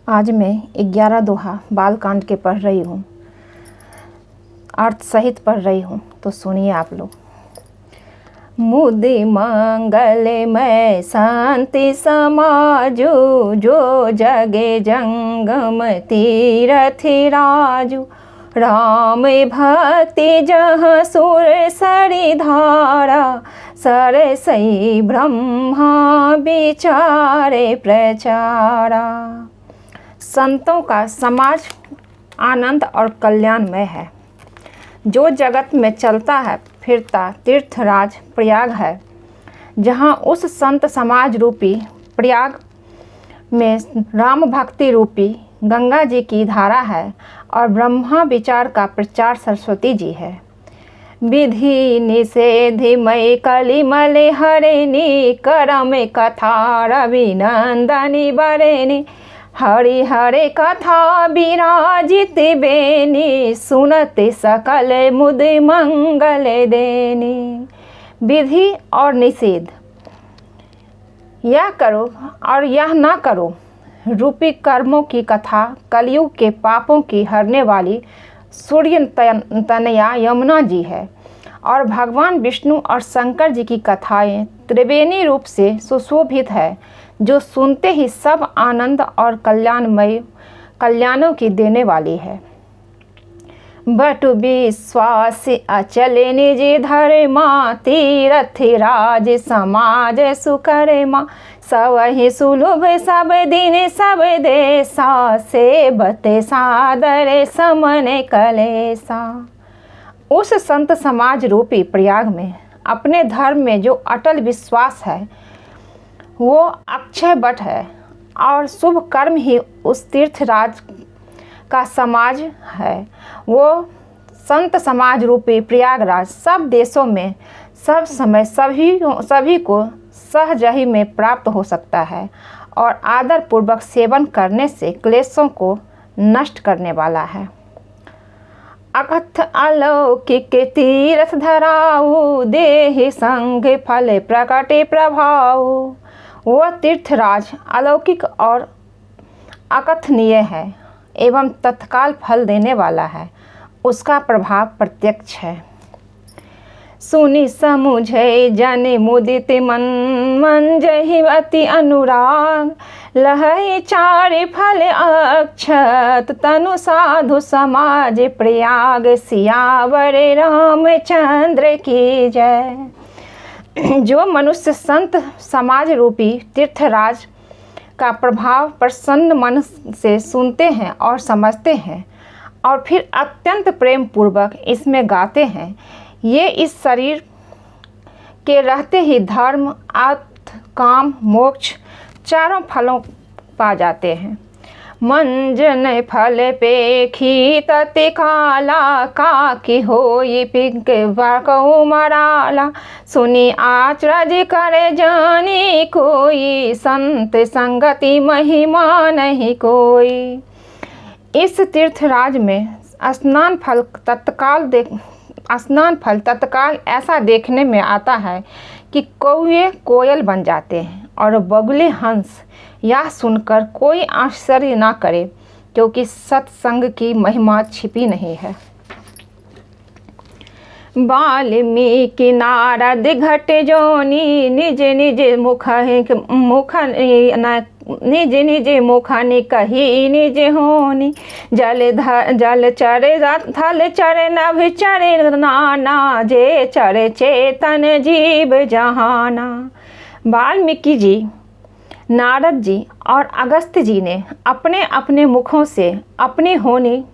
आज मैं 11 दोहा बालकांड के पढ़ रही हूँ, अर्थ सहित पढ़ रही हूँ, तो सुनिए आप लोग। मुदि मंगलमय शांति समाजु, जो जगे जंगम तीरथ राजू। राम भक्ति जहाँ सुर सरि धारा, सरसई ब्रह्मा विचारे प्रचारा। संतों का समाज आनंद और कल्याणमय है। जो जगत में चलता है फिरता तीर्थराज प्रयाग है, जहाँ उस संत समाज रूपी प्रयाग में राम भक्ति रूपी गंगा जी की धारा है और ब्रह्मा विचार का प्रचार सरस्वती जी है। विधि निषेधमय कलिमल हरिणी, करम कथा रविनंदनी बरेणी। हरि हरे कथा विराजित बेनी, सुनते सकल मुद मंगल देनी। विधि और निषेध, यह करो और यह ना करो रूपी कर्मों की कथा कलयुग के पापों की हरने वाली सूर्य तनया यमुना जी है। और भगवान विष्णु और शंकर जी की कथाएं त्रिवेणी रूप से सुशोभित है, जो सुनते ही सब आनंद और कल्याणों की देने वाली है। बट विश्वास अचल निज धर्मा, तीरथ राज समाज सुकर्मा। सवहि सुलभ सब दिन सब देशा, सेवत सादर समन कलेसा। उस संत समाज रूपी प्रयाग में अपने धर्म में जो अटल विश्वास है वो अक्षय बट है, और शुभ कर्म ही उस तीर्थराज का समाज है। वो संत समाज रूपी प्रयागराज सब देशों में सब समय सभी को सहजही में प्राप्त हो सकता है, और आदर पूर्वक सेवन करने से क्लेशों को नष्ट करने वाला है। अकथ अलौकिक तीर्थ धराऊ, देहि संग फल प्रकटे प्रभाऊ। वह तीर्थराज अलौकिक और अकथनीय है एवं तत्काल फल देने वाला है, उसका प्रभाव प्रत्यक्ष है। सुनि समुझे जन मुदित मन, मन जहि अति अनुराग। लहै चार फल अक्षत, तनु साधु समाज प्रयाग। सियावर रामचंद्र की जय। जो मनुष्य संत समाज रूपी तीर्थराज का प्रभाव प्रसन्न मन से सुनते हैं और समझते हैं, और फिर अत्यंत प्रेम पूर्वक इसमें गाते हैं, ये इस शरीर के रहते ही धर्म, अर्थ, काम, मोक्ष चारों फलों पा जाते हैं। मंजन फल पेखी तति काला, काकी होई पिंक वाकऊ मराला। सुनी आचरज करे जानी कोई, संत संगति महिमा नहीं कोई। इस तीर्थराज में स्नान फल तत्काल ऐसा देखने में आता है कि कौवे कोयल बन जाते हैं और बगुले हंस। यह सुनकर कोई आश्चर्य ना करे, क्योंकि सत्संग की महिमा छिपी नहीं है। वाल्मीकि नारद घट जोनी, निज निज मुखनि कही निज होनी। जल चरे थल चरे नभ चरे नाना, जे चरे चेतन जीव जहाना। वाल्मीकि जी, नारद जी और अगस्त्य जी ने अपने अपने मुखों से अपनी होनी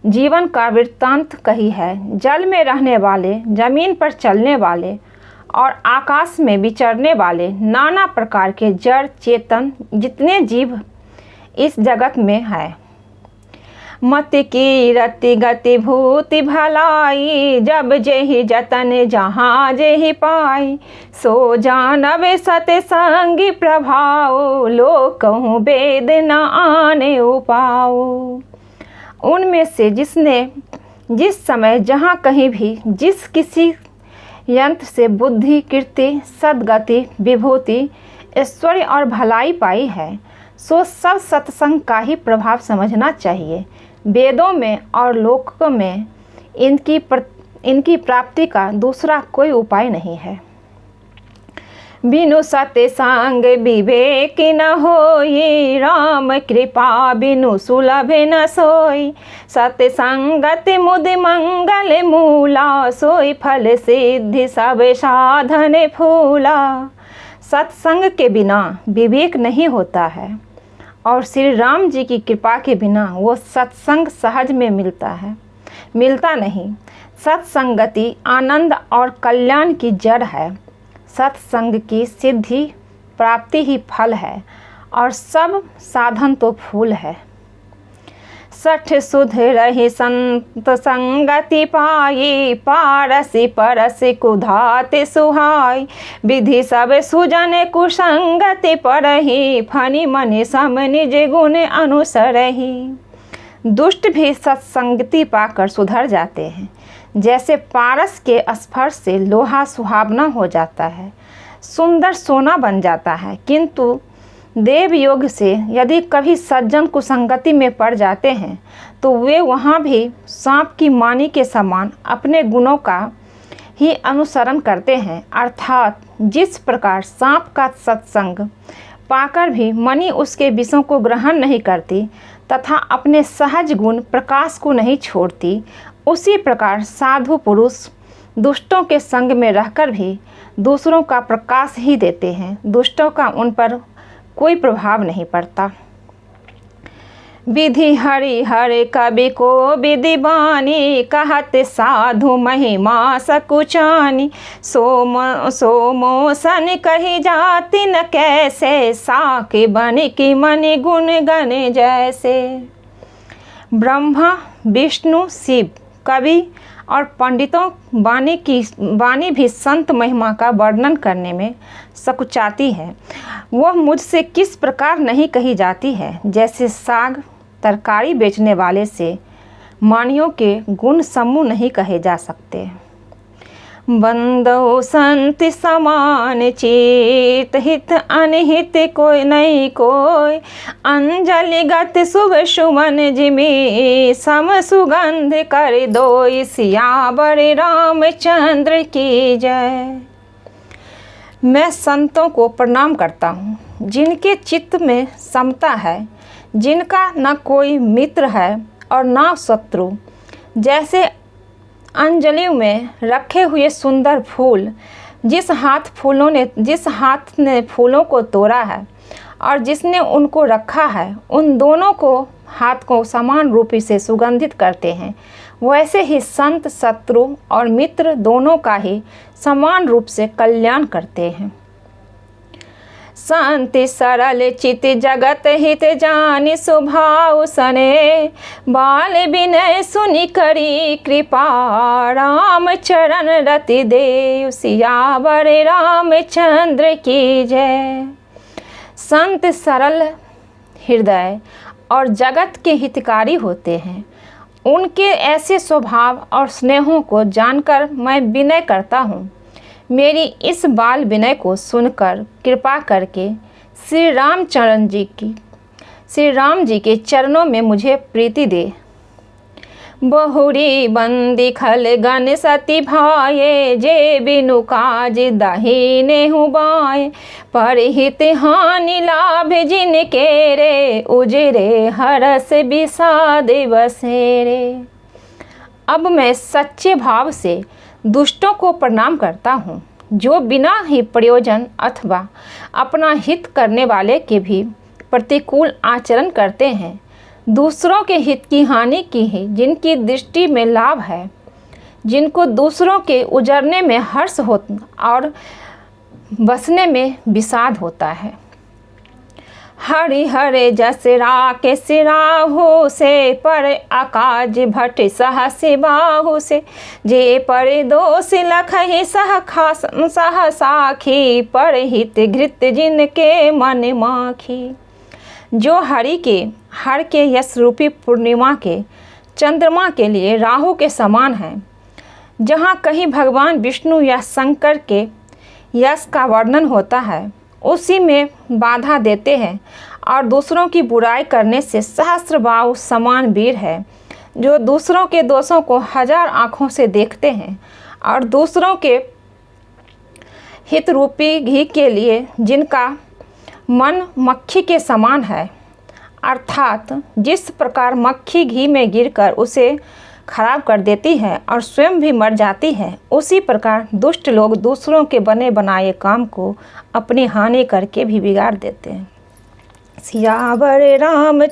जीवन का वृत्तांत कही है। जल में रहने वाले, जमीन पर चलने वाले और आकाश में विचरने वाले नाना प्रकार के जड़ चेतन जितने जीव इस जगत में है। मति की रति गति भूति भलाई, जब जेहि जतन जहाँ जेहि पाई। सो जानब सतसंगी प्रभाव, लोक कहूँ वेद न आने उपाओ। उनमें से जिसने जिस समय जहाँ कहीं भी जिस किसी यंत्र से बुद्धि, कीर्ति, सद्गति, विभूति, ऐश्वर्य और भलाई पाई है, सो सब सत्संग का ही प्रभाव समझना चाहिए। वेदों में और लोकों में इनकी प्राप्ति का दूसरा कोई उपाय नहीं है। बिनु सत्य संग विवेक न होई, राम कृपा बिनु सुलभ न सोई। सत्य संगत मुद मंगल मूला, सोई फल सिद्धि सब साधन फूला। सत्संग के बिना विवेक नहीं होता है और श्री राम जी की कृपा के बिना वो सत्संग सहज में मिलता नहीं। सत्संगति आनंद और कल्याण की जड़ है। सत्संग की सिद्धि प्राप्ति ही फल है और सब साधन तो फूल है। सठ सुध रही संत संगति पाई, पारसी परसी कुधाते सुहाई। विधि सब सुजन कुसंगति परही, फनि मनि सम निज गुण अनुसरही। दुष्ट भी सत्संगति पाकर सुधर जाते हैं। जैसे पारस के स्पर्श से लोहा सुहावना हो जाता है, सुंदर सोना बन जाता है, किंतु देव योग से यदि कभी सज्जन कुसंगति में पड़ जाते हैं तो वे वहाँ भी सांप की मानी के समान अपने गुणों का ही अनुसरण करते हैं। अर्थात जिस प्रकार सांप का सत्संग पाकर भी मणि उसके विषयों को ग्रहण नहीं करती तथा अपने सहज गुण प्रकाश को नहीं छोड़ती, उसी प्रकार साधु पुरुष दुष्टों के संग में रहकर भी दूसरों का प्रकाश ही देते हैं। दुष्टों का उन पर कोई प्रभाव नहीं पड़ता। विधि हरि हरे कवि को विधि बानी, कहते साधु महिमा सकुचानी। सोमो सन कही जाति न कैसे, साके बन की मनि गुण गण जैसे। ब्रह्मा विष्णु शिव कवि और पंडितों वाणी भी संत महिमा का वर्णन करने में सकुचाती है। वह मुझसे किस प्रकार नहीं कही जाती है, जैसे साग तरकारी बेचने वाले से मानियों के गुण समूह नहीं कहे जा सकते। बंदो संत समान चित, हित अनहित कोई नहीं कोई। अंजलि गत शुभ सुमन जिमी, सम सुगंध कर दोई। सियावर रामचंद्र की जय। मैं संतों को प्रणाम करता हूँ जिनके चित्त में समता है, जिनका न कोई मित्र है और न शत्रु। जैसे अंजलि में रखे हुए सुंदर फूल, जिस हाथ ने फूलों को तोड़ा है और जिसने उनको रखा है, उन दोनों को हाथ को समान रूपी से सुगंधित करते हैं, वैसे ही संत शत्रु और मित्र दोनों का ही समान रूप से कल्याण करते हैं। शांति सरल चित जगत हित जानि, स्वभाव सने बाल विनय सुनि करी कृपा। राम चरण रति देव, सियावर रामचंद्र की जय। संत सरल हृदय और जगत के हितकारी होते हैं। उनके ऐसे स्वभाव और स्नेहों को जानकर मैं विनय करता हूँ। मेरी इस बाल विनय को सुनकर कृपा करके श्री राम जी के चरणों में मुझे प्रीति दे। बहुरी बंदी खल गन सती भाये, जे बिनु काज दाहिने हुबाए। परहित हानि लाभ जिनके रे, उजरे हरस विषाद बसेरे। अब मैं सच्चे भाव से दुष्टों को प्रणाम करता हूँ, जो बिना ही प्रयोजन अथवा अपना हित करने वाले के भी प्रतिकूल आचरण करते हैं। दूसरों के हित की हानि की है जिनकी दृष्टि में लाभ है, जिनको दूसरों के उजरने में हर्ष होता और बसने में विषाद होता है। हरि हरे जस राके सिराहु से, पर आकाज भट सहस बाहु से। जे पर दोष लखहि सह साखी, पर हित घृत जिनके मन माखी। जो हर के यश रूपी पूर्णिमा के चंद्रमा के लिए राहु के समान है, जहाँ कहीं भगवान विष्णु या शंकर के यश का वर्णन होता है, उसी में बाधा देते हैं और दूसरों की बुराई करने से सहस्त्रबाहु समान वीर है, जो दूसरों के दोषों को 1000 आँखों से देखते हैं और दूसरों के हित रूपी घी के लिए जिनका मन मक्खी के समान है, अर्थात जिस प्रकार मक्खी घी में गिरकर उसे खराब कर देती है और स्वयं भी मर जाती है, उसी प्रकार दुष्ट लोग दूसरों के बने बनाए काम को अपनी हानि करके भी बिगाड़ देते हैं। सियावर राम